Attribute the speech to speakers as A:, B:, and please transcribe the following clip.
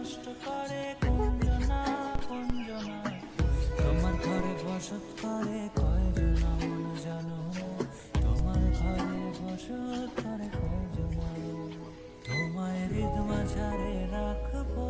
A: কষ্ট করে কুঞ্জনা কুঞ্জনা, তোমার ঘরে বসত করে কয়জনা মন জানো না, তোমার ঘরে বসত করে কয়জনা। তোমায় হৃদ মাঝারে রাখবো